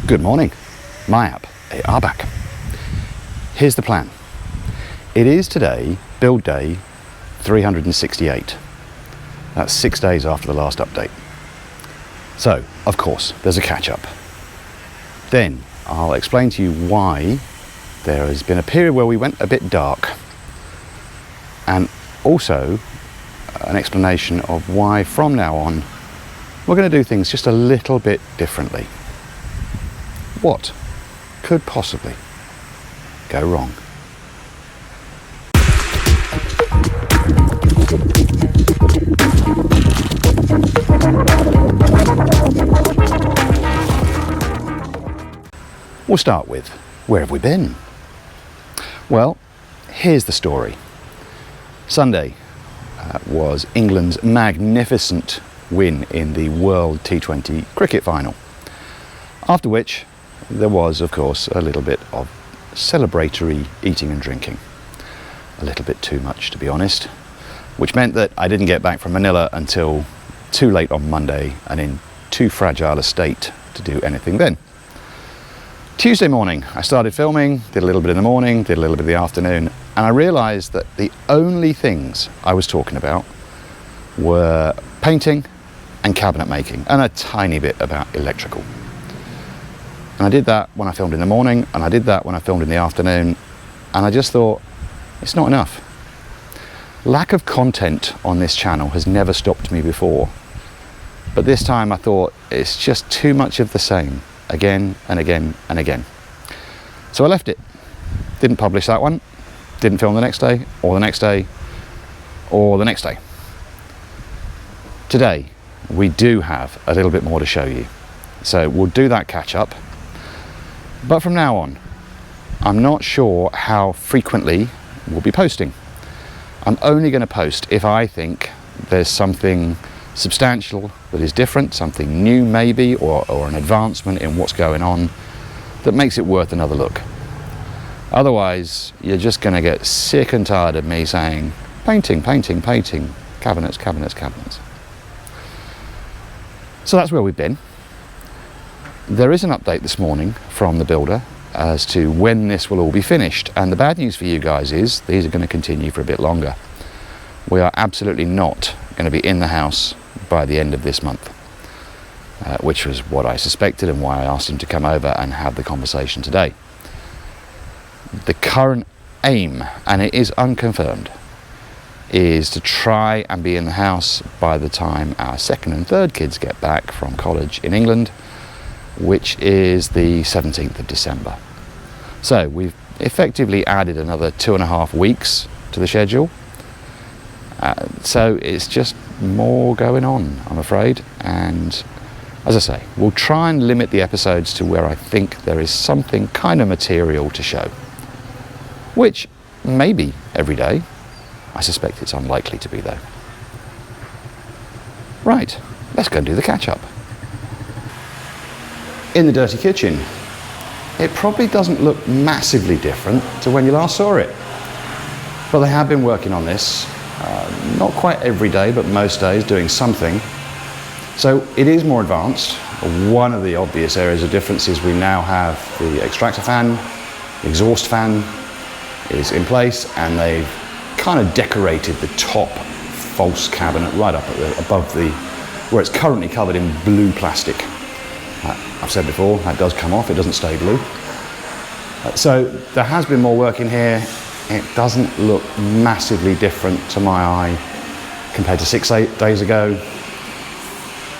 Good morning, my app, they are back. Here's the plan. It is today build day 368. That's 6 days after the last update. So, of course, there's a catch up. Then I'll explain to you why there has been a period where we went a bit dark, and also an explanation of why from now on we're going to do things just a little bit differently. What could possibly go wrong? We'll start with, where have we been? Well, here's the story. Sunday was England's magnificent win in the World T20 cricket final. After which, there was, of course, a little bit of celebratory eating and drinking. A little bit too much, to be honest, which meant that I didn't get back from Manila until too late on Monday and in too fragile a state to do anything then. Tuesday morning, I started filming, did a little bit in the morning, did a little bit in the afternoon, and I realised that the only things I was talking about were painting and cabinet making, and a tiny bit about electrical. And I did that when I filmed in the morning, and I did that when I filmed in the afternoon, and I just thought, it's not enough. Lack of content on this channel has never stopped me before, but this time I thought it's just too much of the same, again and again and again. So I left it. Didn't publish that one, didn't film the next day, or the next day, or the next day. Today, we do have a little bit more to show you. So we'll do that catch up. But from now on, I'm not sure how frequently we'll be posting. I'm only going to post if I think there's something substantial that is different, something new maybe, or an advancement in what's going on that makes it worth another look. Otherwise, you're just going to get sick and tired of me saying, painting, painting, painting, cabinets, cabinets, cabinets. So that's where we've been. There is an update this morning from the builder as to when this will all be finished, and the bad news for you guys is these are going to continue for a bit longer. We are absolutely not going to be in the house by the end of this month, which was what I suspected and why I asked him to come over and have the conversation today. The current aim, and it is unconfirmed, is to try and be in the house by the time our second and third kids get back from college in England, which is the 17th of December. So we've effectively added another 2.5 weeks to the schedule. So it's just more going on, I'm afraid. And as I say, we'll try and limit the episodes to where I think there is something kind of material to show. Which may be every day. I suspect it's unlikely to be though. Right, let's go and do the catch up. In the dirty kitchen, it probably doesn't look massively different to when you last saw it. But they have been working on this, not quite every day, but most days, doing something. So it is more advanced. One of the obvious areas of difference is we now have the extractor fan, the exhaust fan is in place, and they've kind of decorated the top false cabinet right up at above where it's currently covered in blue plastic. I've said before, that does come off, it doesn't stay blue. So there has been more work in here. It doesn't look massively different to my eye compared to 6 days ago,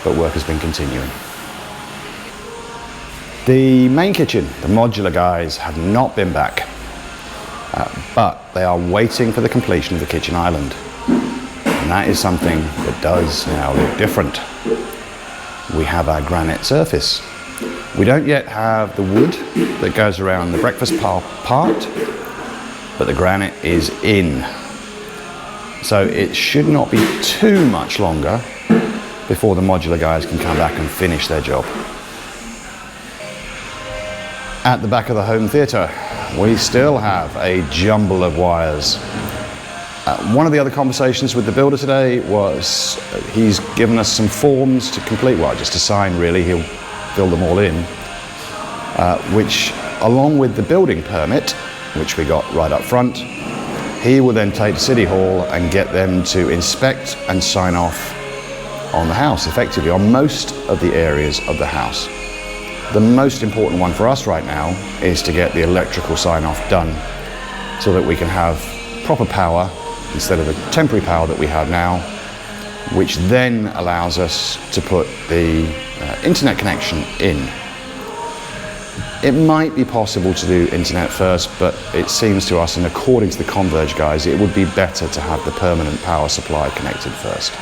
but work has been continuing. The main kitchen, the modular guys, have not been back, but they are waiting for the completion of the kitchen island. And that is something that does now look different. We have our granite surface. We don't yet have the wood that goes around the breakfast part, but the granite is in. So it should not be too much longer before the modular guys can come back and finish their job. At the back of the home theatre, we still have a jumble of wires. One of the other conversations with the builder today was he's given us some forms to complete, well, just to sign really, he'll fill them all in. which, along with the building permit, which we got right up front, he will then take to City Hall and get them to inspect and sign off on the house, effectively on most of the areas of the house. The most important one for us right now is to get the electrical sign-off done so that we can have proper power instead of the temporary power that we have now, which then allows us to put the internet connection in. It might be possible to do internet first, but it seems to us, and according to the Converge guys, it would be better to have the permanent power supply connected first.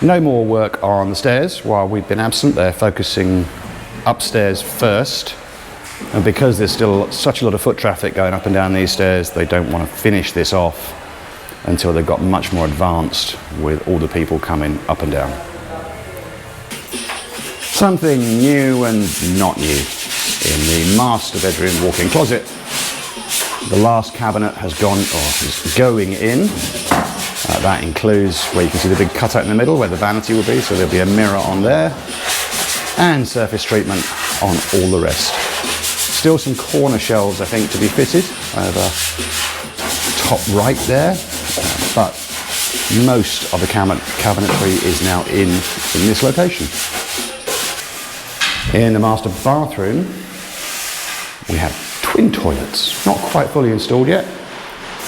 No more work on the stairs while we've been absent. They're focusing upstairs first, and because there's still such a lot of foot traffic going up and down these stairs, they don't want to finish this off until they've got much more advanced with all the people coming up and down. Something new and not new in the master bedroom walk-in closet. The last cabinet has gone, or is going in. That includes where you can see the big cutout in the middle where the vanity will be, so there'll be a mirror on there, and surface treatment on all the rest. Still some corner shelves, I think, to be fitted over top right there, but most of the cabinetry is now in this location. In the master bathroom, we have twin toilets, not quite fully installed yet,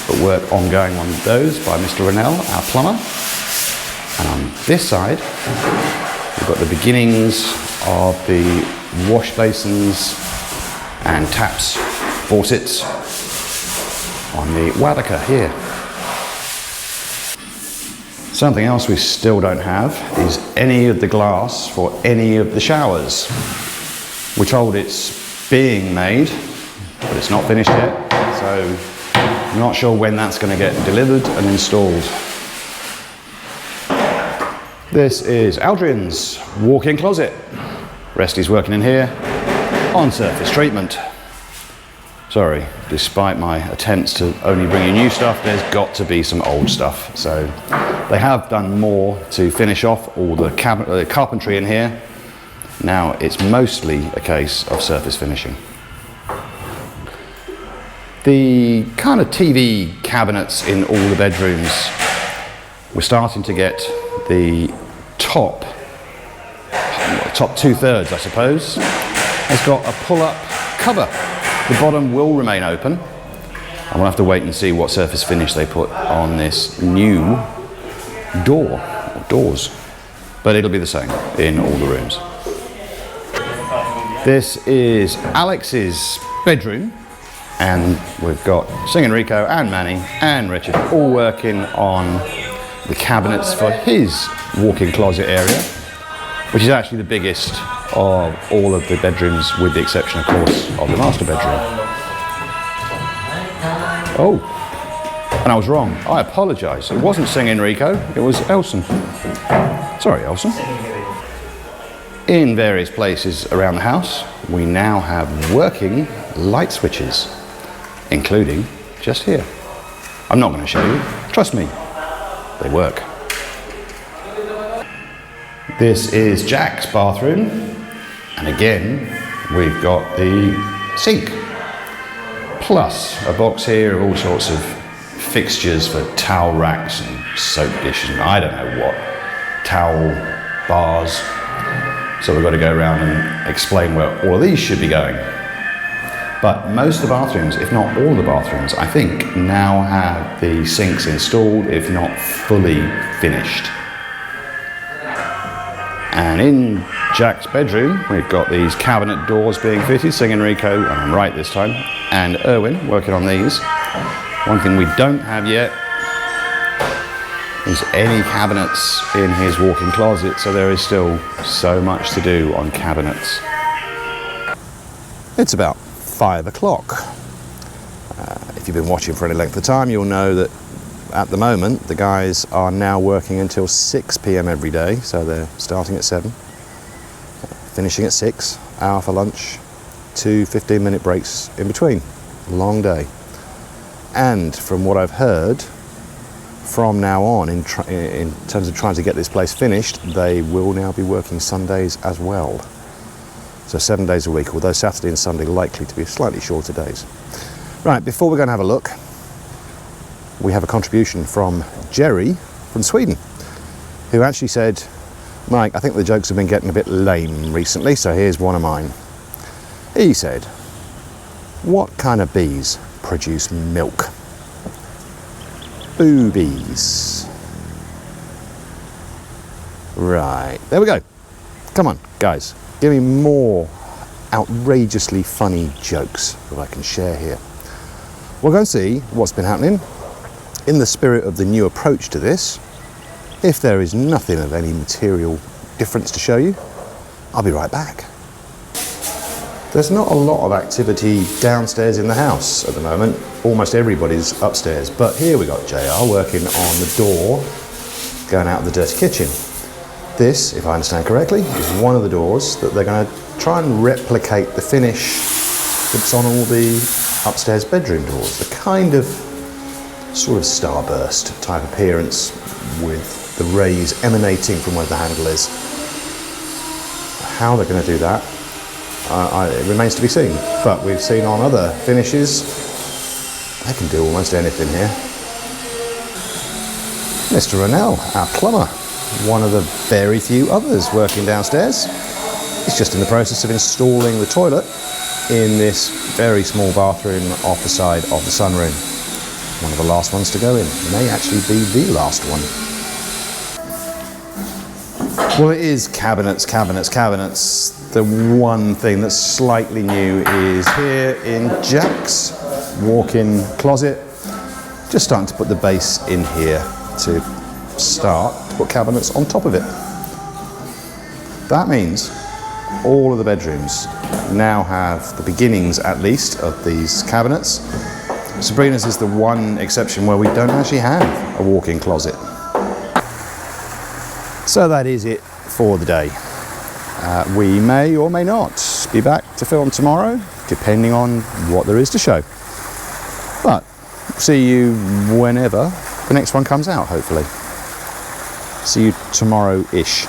but work ongoing on those by Mr. Rennell, our plumber. And on this side, we've got the beginnings of the wash basins and taps, faucets on the Wabaca here. Something else we still don't have is any of the glass for any of the showers. We're told it's being made, but it's not finished yet, so I'm not sure when that's going to get delivered and installed. This is Aldrin's walk-in closet. Resty's working in here on surface treatment. Sorry, despite my attempts to only bring you new stuff, there's got to be some old stuff. So they have done more to finish off all the carpentry in here. Now it's mostly a case of surface finishing. The kind of TV cabinets in all the bedrooms, we're starting to get the top 2/3, I suppose, has got a pull-up cover. The bottom will remain open, and we'll have to wait and see what surface finish they put on this new doors, but it'll be the same in all the rooms. This is Alex's bedroom, and we've got Sing Enrico and Manny and Richard all working on the cabinets for his walk-in closet area, which is actually the biggest of all of the bedrooms, with the exception, of course, of the master bedroom. Oh, and I was wrong. I apologise. It wasn't Sing Enrico, it was Elson. Sorry, Elson. In various places around the house, we now have working light switches, including just here. I'm not going to show you. Trust me, they work. This is Jack's bathroom, and again, we've got the sink, plus a box here of all sorts of fixtures for towel racks and soap dishes and I don't know what, towel bars. So we've got to go around and explain where all of these should be going. But most of the bathrooms, if not all the bathrooms, I think now have the sinks installed, if not fully finished. And in Jack's bedroom, we've got these cabinet doors being fitted. Sing Enrico, and I'm right this time, and Erwin working on these. One thing we don't have yet is any cabinets in his walk-in closet, so there is still so much to do on cabinets. It's about 5 o'clock. If you've been watching for any length of time, you'll know that at the moment the guys are now working until 6 p.m. every day, so they're starting at 7, finishing at 6, hour for lunch, 2 15-minute breaks in between. Long day. And from what I've heard, from now on, in terms of trying to get this place finished, they will now be working Sundays as well. So 7 days a week, although Saturday and Sunday likely to be slightly shorter days. Right, before we're going to have a look, we have a contribution from Jerry from Sweden, who actually said, Mike, I think the jokes have been getting a bit lame recently, so here's one of mine. He said, what kind of bees produce milk? Boobies. Right, there we go. Come on, guys, give me more outrageously funny jokes that I can share here. We're going to see what's been happening in the spirit of the new approach to this. If there is nothing of any material difference to show you, I'll be right back. There's not a lot of activity downstairs in the house at the moment. Almost everybody's upstairs, but here we got JR working on the door going out of the dirty kitchen. This, if I understand correctly, is one of the doors that they're going to try and replicate the finish that's on all the upstairs bedroom doors. The kind of sort of starburst type appearance with the rays emanating from where the handle is. How they're going to do that, it remains to be seen. But we've seen on other finishes, they can do almost anything here. Mr. Rennell, our plumber, one of the very few others working downstairs. He's just in the process of installing the toilet in this very small bathroom off the side of the sunroom. One of the last ones to go in. May actually be the last one. Well, it is cabinets, cabinets, cabinets. The one thing that's slightly new is here in Jack's walk-in closet. Just starting to put the base in here to start to put cabinets on top of it. That means all of the bedrooms now have the beginnings, at least, of these cabinets. Sabrina's is the one exception where we don't actually have a walk-in closet. So that is it for the day. We may or may not be back to film tomorrow, depending on what there is to show. But see you whenever the next one comes out, hopefully. See you tomorrow-ish.